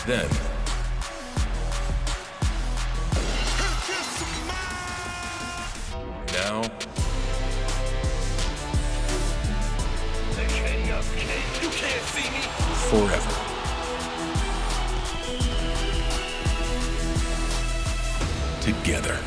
Then, now, The king of kings. You can't see me. forever. Together.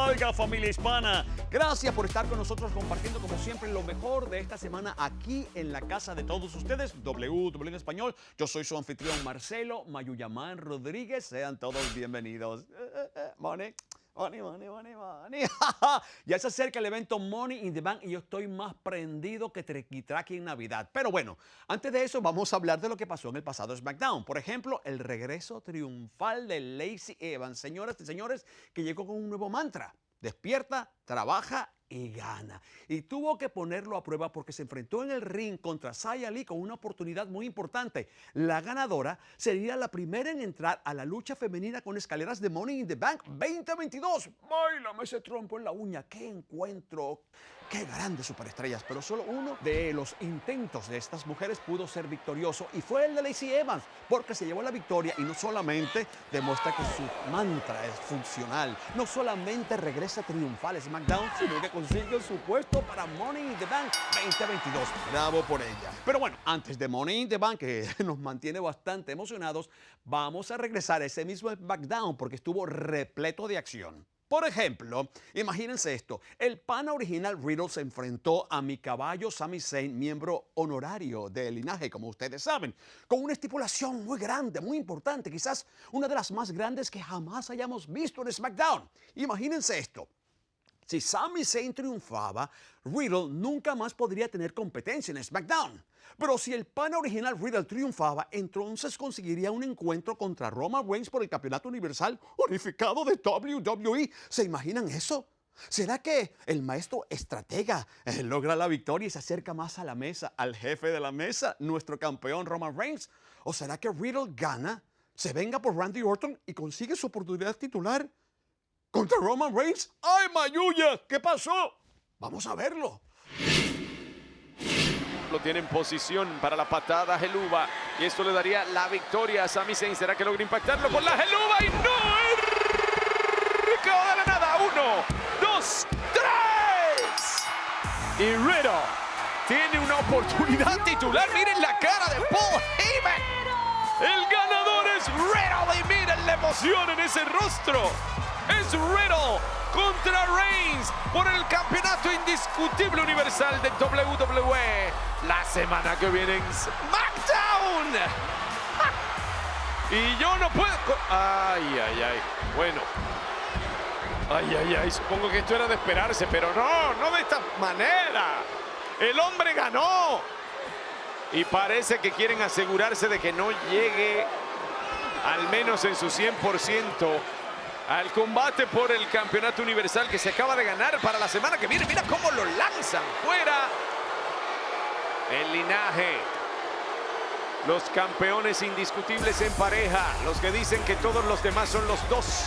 Oiga, familia hispana, gracias por estar con nosotros compartiendo como siempre lo mejor de esta semana aquí en la casa de todos ustedes, W en español. Yo soy su anfitrión Marcelo Mayuyamán Rodríguez, sean todos bienvenidos. Money. Ya se acerca el evento Money in the Bank y yo estoy más prendido que Traqui en Navidad. Pero bueno, antes de eso vamos a hablar de lo que pasó en el pasado SmackDown. Por ejemplo, el regreso triunfal de Lacey Evans. Señoras y señores, que llegó con un nuevo mantra. Despierta, trabaja y gana. Y tuvo que ponerlo a prueba porque se enfrentó en el ring contra Xia Li con una oportunidad muy importante. La ganadora sería la primera en entrar a la lucha femenina con escaleras de Money in the Bank 2022. ¡Báilame ese trompo en la uña! ¡Qué encuentro! ¡Qué grandes superestrellas! Pero solo uno de los intentos de estas mujeres pudo ser victorioso y fue el de Lacey Evans, porque se llevó la victoria y no solamente demuestra que su mantra es funcional, no solamente regresa triunfal a SmackDown, sino que consigue su puesto para Money in the Bank 2022. Bravo por ella. Pero bueno, antes de Money in the Bank, que nos mantiene bastante emocionados, vamos a regresar a ese mismo SmackDown porque estuvo repleto de acción. Por ejemplo, imagínense esto, el pana original Riddle se enfrentó a mi caballo Sami Zayn, miembro honorario del linaje, como ustedes saben, con una estipulación muy grande, muy importante, quizás una de las más grandes que jamás hayamos visto en SmackDown. Imagínense esto. Si Sami Zayn triunfaba, Riddle nunca más podría tener competencia en SmackDown. Pero si el pana original Riddle triunfaba, entonces conseguiría un encuentro contra Roman Reigns por el Campeonato Universal Unificado de WWE. ¿Se imaginan eso? ¿Será que el maestro estratega logra la victoria y se acerca más a la mesa, al jefe de la mesa, nuestro campeón Roman Reigns? ¿O será que Riddle gana, se venga por Randy Orton y consigue su oportunidad titular contra Roman Reigns? ¡Ay, Mayuya! ¿Qué pasó? Vamos a verlo. Lo tiene en posición para la patada Helluva y esto le daría la victoria a Sami Zayn. ¿Será que logra impactarlo con la Helluva? Y no, de la nada. 1, 2, 3. Y Riddle tiene una oportunidad titular. Miren la cara de Paul Heyman. El ganador es Riddle y miren la emoción en ese rostro. Es Riddle contra Reigns por el campeonato indiscutible universal de WWE. La semana que viene en SmackDown. Y yo no puedo... Ay. Bueno. Ay. Supongo que esto era de esperarse, pero no de esta manera. El hombre ganó. Y parece que quieren asegurarse de que no llegue, al menos en su 100%, al combate por el campeonato universal que se acaba de ganar para la semana que viene. Mira cómo lo lanzan fuera. El linaje. Los campeones indiscutibles en pareja. Los que dicen que todos los demás son los dos.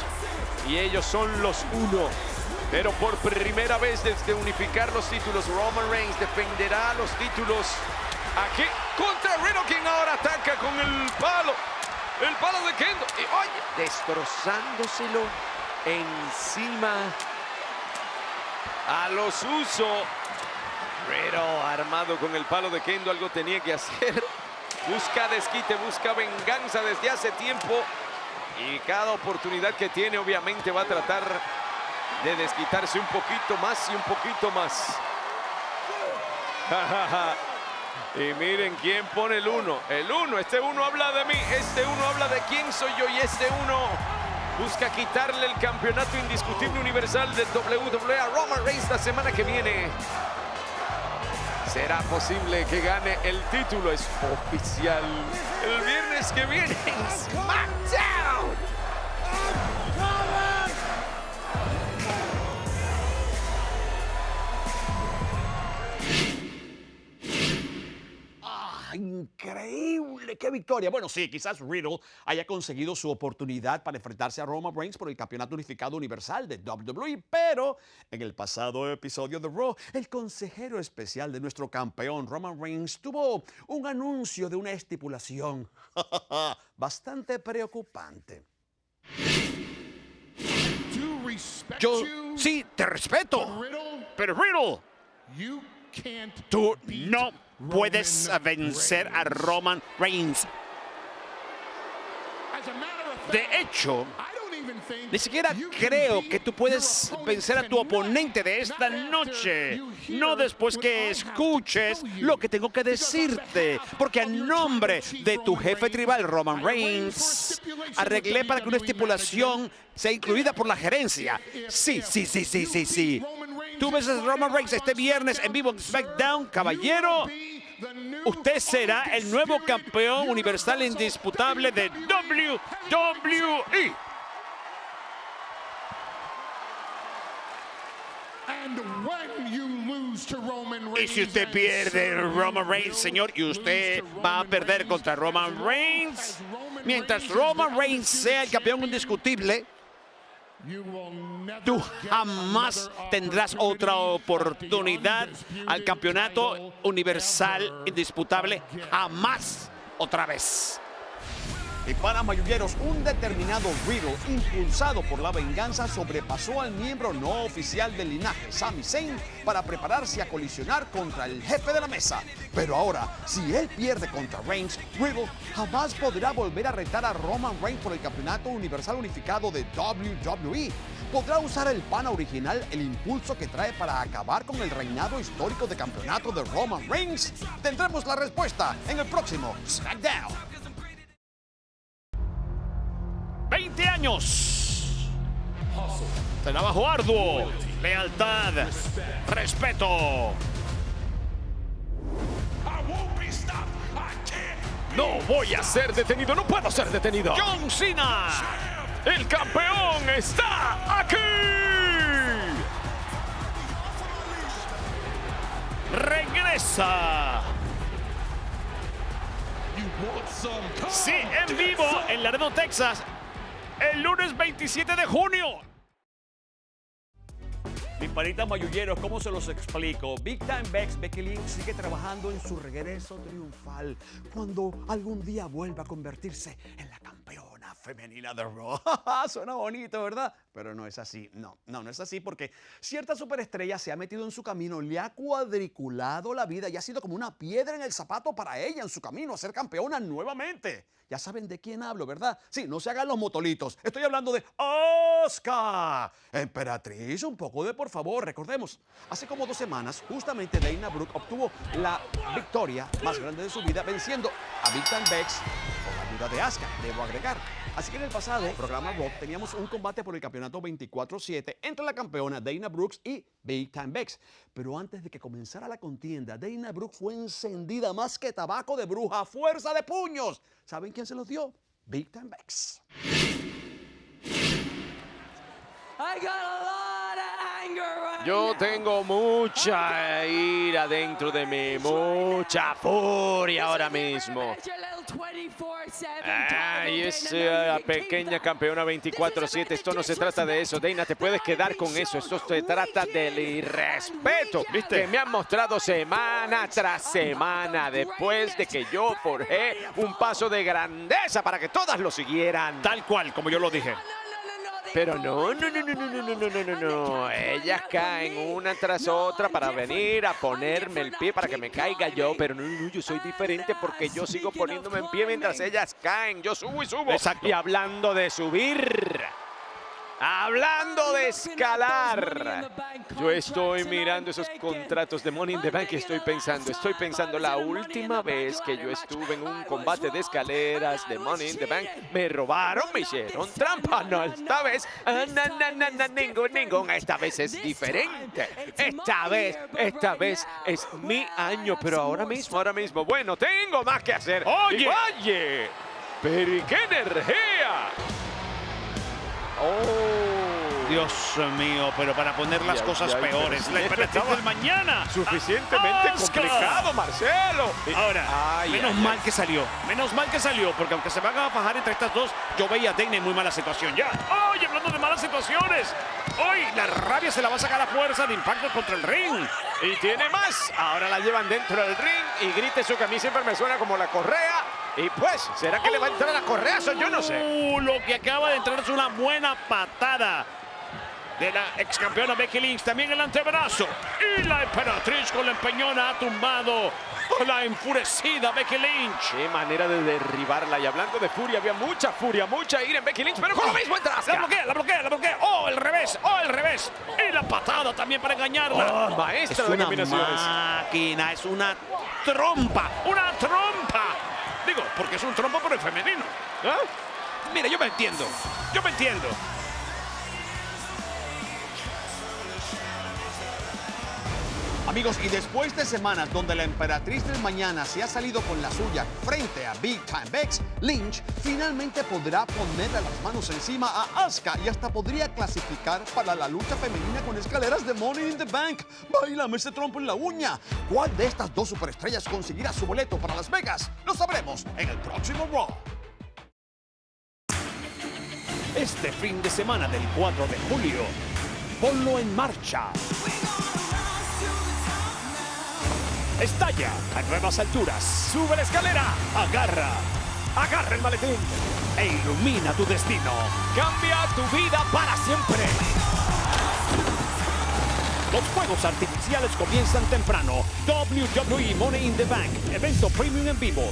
Y ellos son los uno. Pero por primera vez desde unificar los títulos, Roman Reigns defenderá los títulos aquí contra Riddle, quien ahora ataca con el palo. El palo de Kendo. Y oye, destrozándoselo encima a los Usos. Riddle armado con el palo de Kendo, algo tenía que hacer. Busca desquite, busca venganza desde hace tiempo. Y cada oportunidad que tiene, obviamente, va a tratar de desquitarse un poquito más y un poquito más. Y miren quién pone el 1. El 1, este 1 habla de mí. Este 1 habla de quién soy yo. Y este 1 busca quitarle el campeonato indiscutible universal de WWE a Roman Reigns la semana que viene. ¿Será posible que gane el título? Es oficial. El viernes que viene en SmackDown. increíble, qué victoria. Bueno, sí, quizás Riddle haya conseguido su oportunidad para enfrentarse a Roman Reigns por el Campeonato Unificado Universal de WWE, pero en el pasado episodio de Raw, el consejero especial de nuestro campeón Roman Reigns tuvo un anuncio de una estipulación bastante preocupante. Yo sí te respeto, pero Riddle, tú no puedes vencer a Roman Reigns. De hecho, ni siquiera creo que tú puedes vencer a tu oponente de esta noche. No después que escuches lo que tengo que decirte. Porque a nombre de tu jefe tribal, Roman Reigns, arreglé para que una estipulación sea incluida por la gerencia. Sí. Tú ves a Roman Reigns este viernes en vivo en SmackDown, caballero. Usted será el nuevo campeón universal indisputable de WWE. Y si usted pierde Roman Reigns, señor, y usted va a perder contra Roman Reigns, mientras Roman Reigns sea el campeón indiscutible, tú jamás tendrás otra oportunidad al campeonato universal indisputable, jamás otra vez. Y para mayulleros, un determinado Riddle, impulsado por la venganza, sobrepasó al miembro no oficial del linaje, Sami Zayn, para prepararse a colisionar contra el jefe de la mesa. Pero ahora, si él pierde contra Reigns, Riddle jamás podrá volver a retar a Roman Reigns por el Campeonato Universal Unificado de WWE. ¿Podrá usar el pana original el impulso que trae para acabar con el reinado histórico de campeonato de Roman Reigns? Tendremos la respuesta en el próximo SmackDown. 20 años. Trabajo arduo, lealtad, respeto. No voy a ser detenido, no puedo ser detenido. John Cena, El campeón está aquí. regresa. Sí, en vivo en Laredo, Texas, el lunes 27 de junio. Mis panitas mayulleros, ¿cómo se los explico? Big Time Bex, Becky Lynch sigue trabajando en su regreso triunfal cuando algún día vuelva a convertirse en la campeona femenina de Raw. Suena bonito, ¿verdad? Pero no es así. No es así porque cierta superestrella se ha metido en su camino, le ha cuadriculado la vida y ha sido como una piedra en el zapato para ella en su camino a ser campeona nuevamente. Ya saben de quién hablo, ¿verdad? Sí, no se hagan los motolitos. Estoy hablando de Asuka. Emperatriz, un poco de por favor. Recordemos, hace como 2 semanas, justamente Dana Brooke obtuvo la victoria más grande de su vida venciendo a Big Time Bex con la ayuda de Asuka, debo agregar. Así que en el pasado programa Raw teníamos un combate por el campeonato 24/7 entre la campeona Dana Brooks y Big Time Bex. Pero antes de que comenzara la contienda, Dana Brooke fue encendida más que tabaco de bruja a fuerza de puños. ¿Saben quién se los dio? Big Time Bex. Yo tengo mucha ira dentro de mí, mucha furia ahora mismo. Ay, esa pequeña campeona 24/7, esto no se trata de eso. Dana, te puedes quedar con eso. Esto se trata del irrespeto que me han mostrado semana tras semana después de que yo forjé un paso de grandeza para que todas lo siguieran. Tal cual, como yo lo dije. Pero no. Ellas caen una tras otra para venir a ponerme el pie para que me caiga yo. Pero no, yo soy diferente porque yo sigo poniéndome en pie mientras ellas caen. Yo subo y subo. Exacto. Y hablando de subir, hablando de escalar, yo estoy mirando esos contratos de Money in the Bank y estoy pensando, la última vez que yo estuve en un combate de escaleras de Money in the Bank, me robaron, me hicieron trampa. No, esta vez, ningún, esta vez es diferente. Esta vez es mi año, pero ahora mismo, bueno, tengo más que hacer. Oye, pero ¿y qué energía? Oh. Dios mío, pero para poner las cosas peores, la emperatriz del mañana. Suficientemente Asuka. complicado, Marcelo. Ahora, Ay, menos ay, mal que salió, porque aunque se van a bajar entre estas dos, yo veía a Dana en muy mala situación ya. ¡Ay, hablando de malas situaciones! Hoy la rabia se la va a sacar a fuerza de impacto contra el ring. Y tiene más. Ahora la llevan dentro del ring y grite eso que a mí siempre me suena como la correa. Y pues, ¿será que le va a entrar a la correa? Eso yo no sé. Lo que acaba de entrar es una buena patada de la ex campeona Becky Lynch. También el antebrazo. Y la emperatriz con la empeñona ha tumbado a la enfurecida Becky Lynch. Qué manera de derribarla. Y hablando de furia, había mucha furia, mucha ira en Becky Lynch, pero con lo mismo entra Asuka. La bloquea. ¡Oh, el revés! Y la patada también para engañarla. Maestra Es de una combinaciones. máquina, es una trompa. Digo, porque es un trompo pero en femenino. ¿Ah? Mira, yo me entiendo. Amigos, y después de semanas donde la emperatriz del mañana se ha salido con la suya frente a Big Time Bex, Lynch finalmente podrá ponerle las manos encima a Asuka y hasta podría clasificar para la lucha femenina con escaleras de Money in the Bank. ¡Báilame ese trompo en la uña! ¿Cuál de estas dos superestrellas conseguirá su boleto para Las Vegas? Lo sabremos en el próximo Raw. Este fin de semana del 4 de julio, ponlo en marcha. Estalla a nuevas alturas. Sube la escalera. Agarra el maletín e ilumina tu destino. Cambia tu vida para siempre. Los fuegos artificiales comienzan temprano. WWE Money in the Bank, evento premium en vivo.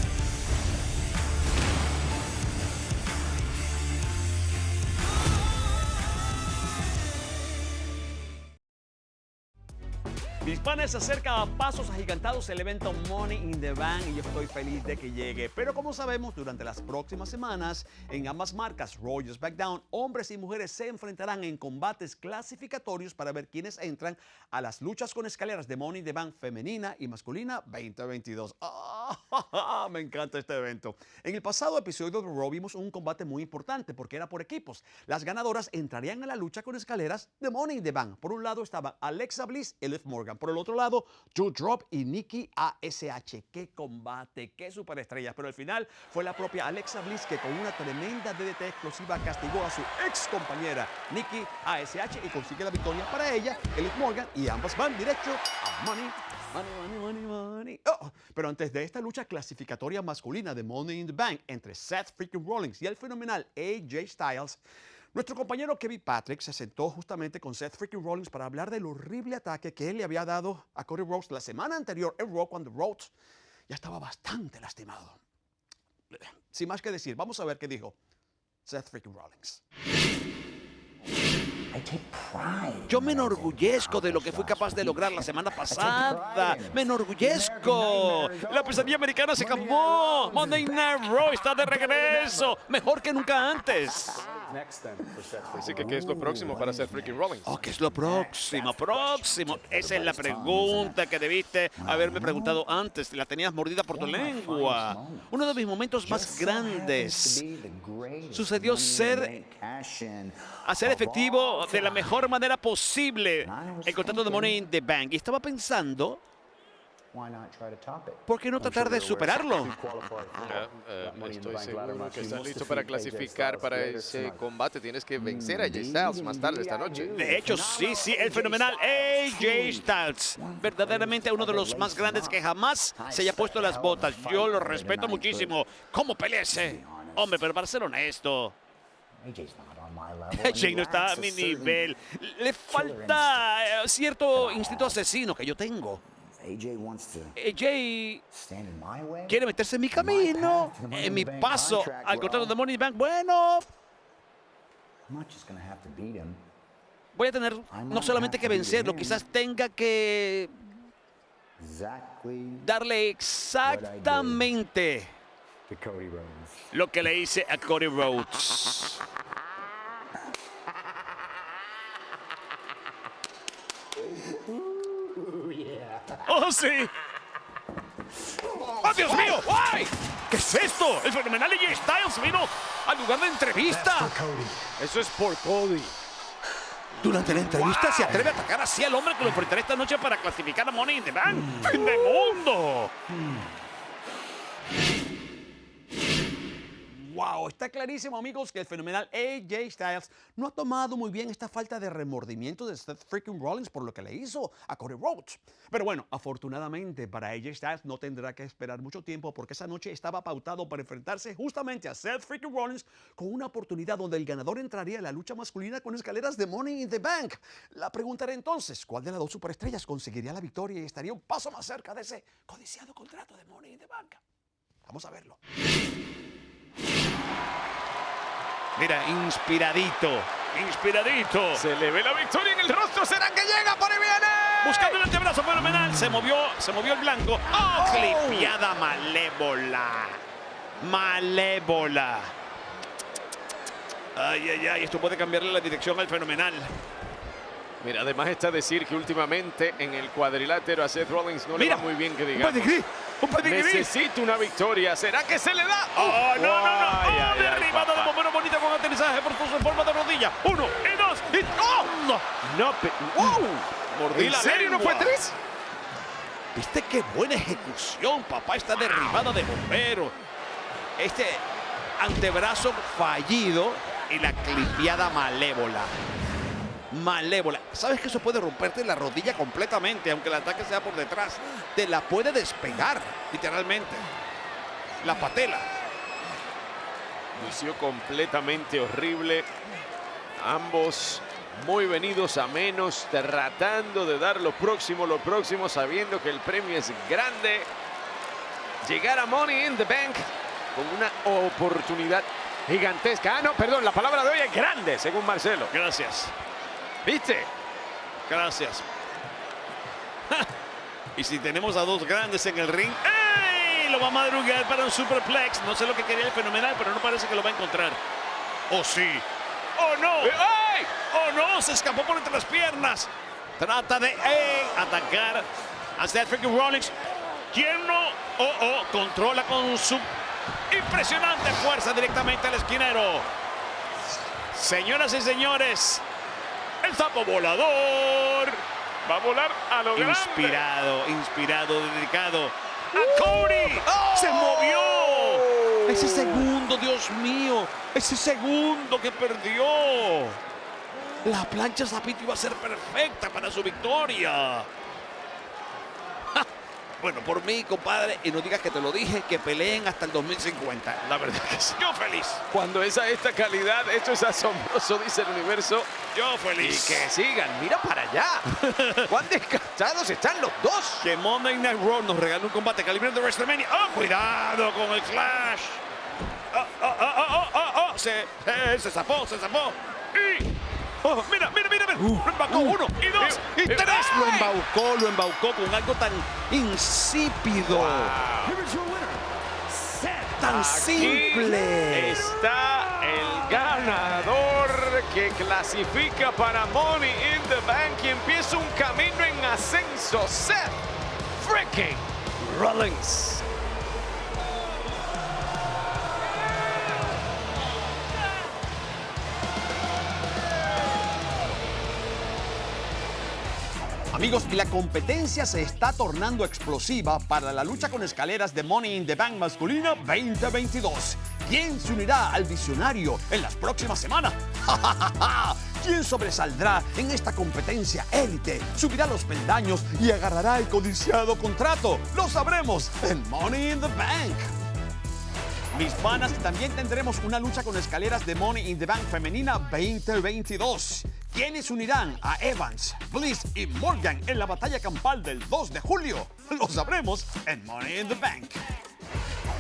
Mis panes, se acerca a pasos agigantados el evento Money in the Bank y yo estoy feliz de que llegue. Pero como sabemos, durante las próximas semanas, en ambas marcas, Raw y SmackDown, hombres y mujeres se enfrentarán en combates clasificatorios para ver quiénes entran a las luchas con escaleras de Money in the Bank femenina y masculina 2022. Me encanta este evento. En el pasado episodio de Raw vimos un combate muy importante porque era por equipos. Las ganadoras entrarían a la lucha con escaleras de Money in the Bank. Por un lado estaban Alexa Bliss y Liv Morgan. Por el otro lado, Doudrop y Nikki A.S.H. ¡Qué combate! ¡Qué superestrellas! Pero al final fue la propia Alexa Bliss que con una tremenda DDT explosiva castigó a su ex compañera Nikki A.S.H. y consigue la victoria para ella, Liv Morgan, y ambas van directo a Money. Pero antes de esta lucha clasificatoria masculina de Money in the Bank entre Seth freaking Rollins y el fenomenal AJ Styles, nuestro compañero Kevin Patrick se sentó justamente con Seth freaking Rollins para hablar del horrible ataque que él le había dado a Cody Rhodes la semana anterior en Raw, cuando Rhodes ya estaba bastante lastimado. Sin más que decir, vamos a ver qué dijo Seth freaking Rollins. Yo me enorgullezco de lo que fui capaz de lograr la semana pasada. Me enorgullezco. La pesadilla americana se acabó. Monday Night Raw está de regreso. Mejor que nunca antes. Así que, ¿qué es lo próximo para Seth freaking Rollins? Oh, ¿qué es lo próximo? Esa es la pregunta que debiste haberme preguntado antes. La tenías mordida por tu lengua. Uno de mis momentos más grandes sucedió hacer efectivo de la mejor manera posible el contrato de Money in the Bank. Y estaba pensando, ¿por qué no tratar de superarlo? Estoy seguro que estás listo para clasificar para ese combate. Tienes que vencer a AJ Styles más tarde esta noche. De hecho, sí, el fenomenal AJ Styles. Verdaderamente uno de los más grandes que jamás se haya puesto las botas. Yo lo respeto muchísimo. ¿Cómo pelea ese hombre? Pero para ser honesto, AJ no está a mi nivel. Le falta cierto instinto asesino que yo tengo. AJ quiere meterse en mi camino, en mi paso al contrato de Money in the Bank. Bueno, voy a tener no solamente que vencerlo, quizás tenga que darle exactamente lo que le hice a Cody Rhodes. ¡Oh, sí! ¡Oh, Dios mío! ¡Ay! ¿Qué es esto? El fenomenal AJ Styles vino al lugar de entrevista. Eso es por Cody. Durante la entrevista se atreve a atacar así al hombre que lo enfrentará esta noche para clasificar a Money in the Bank. ¡Fin de mundo! Wow, está clarísimo, amigos, que el fenomenal AJ Styles no ha tomado muy bien esta falta de remordimiento de Seth freaking Rollins por lo que le hizo a Cody Rhodes. Pero bueno, afortunadamente para AJ Styles no tendrá que esperar mucho tiempo porque esa noche estaba pautado para enfrentarse justamente a Seth freaking Rollins con una oportunidad donde el ganador entraría en la lucha masculina con escaleras de Money in the Bank. La pregunta era entonces, ¿cuál de las dos superestrellas conseguiría la victoria y estaría un paso más cerca de ese codiciado contrato de Money in the Bank? Vamos a verlo. Mira, inspiradito. Se le ve la victoria en el rostro. ¿Será que llega? Por ahí viene. Buscando el antebrazo fenomenal. Se movió el blanco. ¡Oh! Clipiada malévola. Ay. Esto puede cambiarle la dirección al fenomenal. Mira, además está decir que últimamente en el cuadrilátero a Seth Rollins no le va muy bien, que digamos. Un pedigrí. Necesita una victoria. ¿Será que se le da? ¡Oh, no! Ay, Derribada de bombero bonita con aterrizaje por su forma de rodilla. 1 y 2 y... ¡Oh! No, Mordí ¿en la serio no lengua. fue 3? ¿Viste qué buena ejecución, papá? Esta derribada de bombero. Este antebrazo fallido y la clipiada malévola. ¿Sabes que eso puede romperte la rodilla completamente, aunque el ataque sea por detrás? Te la puede despegar, literalmente. La patela. Lució completamente horrible. Ambos muy venidos a menos, tratando de dar lo próximo, sabiendo que el premio es grande. Llegar a Money in the Bank con una oportunidad gigantesca. No, perdón, la palabra de hoy es grande, según Marcelo. Gracias. ¿Viste? Gracias. Y si tenemos a dos grandes en el ring, ¡ey! Lo va a madrugar para un superplex. No sé lo que quería el fenomenal, pero no parece que lo va a encontrar. ¡Oh, sí! ¡Oh, no! ¡Ay! ¡Oh, no! Se escapó por entre las piernas. Trata de atacar a Seth freaking Rollins. ¿Quién no? Controla con su impresionante fuerza directamente al esquinero. Señoras y señores, el sapo volador Va a volar a lo grande. Inspirado, dedicado a Cody. ¡Se movió! Ese segundo, Dios mío. Ese segundo que perdió. La plancha Zapito iba a ser perfecta para su victoria. Bueno, por mí, compadre, y no digas que te lo dije, que peleen hasta el 2050. La verdad que sí. Yo feliz. Cuando es a esta calidad, esto es asombroso, dice el universo. Yo feliz. Y que sigan, mira para allá. ¿Cuán descansados están los dos? Que Monday Night Raw nos regala un combate calibre de WrestleMania. ¡Oh, cuidado con el Clash! Se zafó. Y... Oh, mira. Lo embaucó 1 y 2 y 3. Lo embaucó con algo tan insípido. Tan simple. Está el ganador que clasifica para Money in the Bank y empieza un camino en ascenso. Seth freaking Rollins. Amigos, y la competencia se está tornando explosiva para la lucha con escaleras de Money in the Bank masculina 2022. ¿Quién se unirá al visionario en las próximas semanas? ¿Quién sobresaldrá en esta competencia élite? ¿Subirá los peldaños y agarrará el codiciado contrato? Lo sabremos en Money in the Bank. Mis panas, también tendremos una lucha con escaleras de Money in the Bank femenina 2022. ¿Quiénes unirán a Evans, Bliss y Morgan en la batalla campal del 2 de julio? Lo sabremos en Money in the Bank.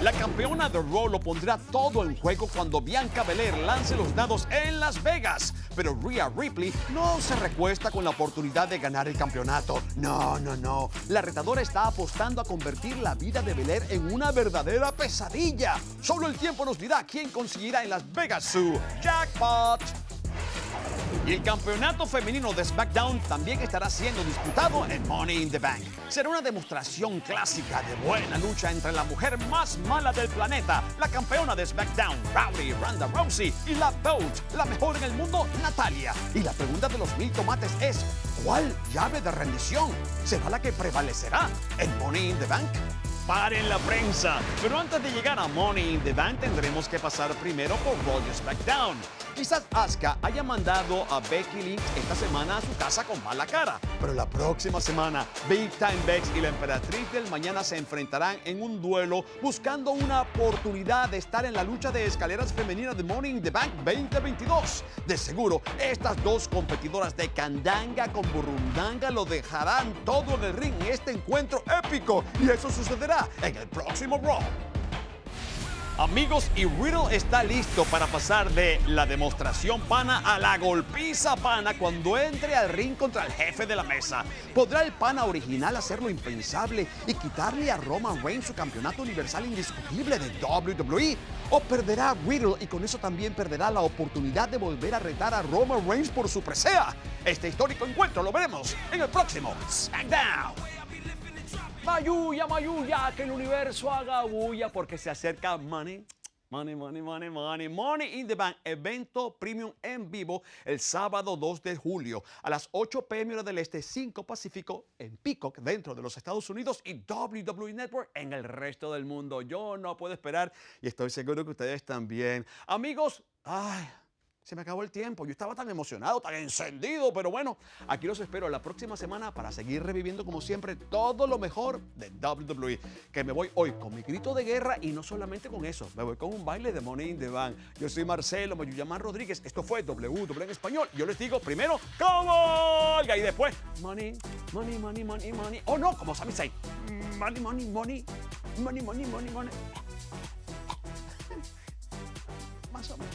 La campeona de Raw lo pondrá todo en juego cuando Bianca Belair lance los dados en Las Vegas. Pero Rhea Ripley no se recuesta con la oportunidad de ganar el campeonato. No. La retadora está apostando a convertir la vida de Belair en una verdadera pesadilla. Solo el tiempo nos dirá quién conseguirá en Las Vegas su jackpot. Y el campeonato femenino de SmackDown también estará siendo disputado en Money in the Bank. Será una demostración clásica de buena lucha entre la mujer más mala del planeta, la campeona de SmackDown, Rowdy Ronda Rousey, y la coach, la mejor en el mundo, Natalia. Y la pregunta de los 1000 tomates es, ¿cuál llave de rendición será la que prevalecerá en Money in the Bank? Paren la prensa. Pero antes de llegar a Money in the Bank tendremos que pasar primero por Raw y SmackDown. Quizás Asuka haya mandado a Becky Lynch esta semana a su casa con mala cara, pero la próxima semana Big Time Bex y la Emperatriz del Mañana se enfrentarán en un duelo buscando una oportunidad de estar en la lucha de escaleras femeninas de Money in the Bank 2022. De seguro, estas dos competidoras de candanga con burundanga lo dejarán todo en el ring en este encuentro épico, y eso sucederá en el próximo Raw. Amigos, y Riddle está listo para pasar de la demostración pana a la golpiza pana cuando entre al ring contra el jefe de la mesa. ¿Podrá el pana original hacer lo impensable y quitarle a Roman Reigns su campeonato universal indiscutible de WWE? ¿O perderá Riddle y con eso también perderá la oportunidad de volver a retar a Roman Reigns por su presea? Este histórico encuentro lo veremos en el próximo SmackDown. Mayuya, mayuya, que el universo haga bulla porque se acerca Money in the Bank, evento premium en vivo el sábado 2 de julio a las 8 p.m. hora del este, 5 Pacífico en Peacock dentro de los Estados Unidos y WWE Network en el resto del mundo. Yo no puedo esperar y estoy seguro que ustedes también. Amigos, se me acabó el tiempo. Yo estaba tan emocionado, tan encendido, pero bueno, aquí los espero la próxima semana para seguir reviviendo como siempre todo lo mejor de WWE. Que me voy hoy con mi grito de guerra y no solamente con eso, me voy con un baile de Money in the Bank. Yo soy Marcelo Mayuyamán Rodríguez, esto fue WWE en español. Yo les digo primero, ¿cómo? Y después, money. Oh no, como Sami Zayn. Money. Más o menos.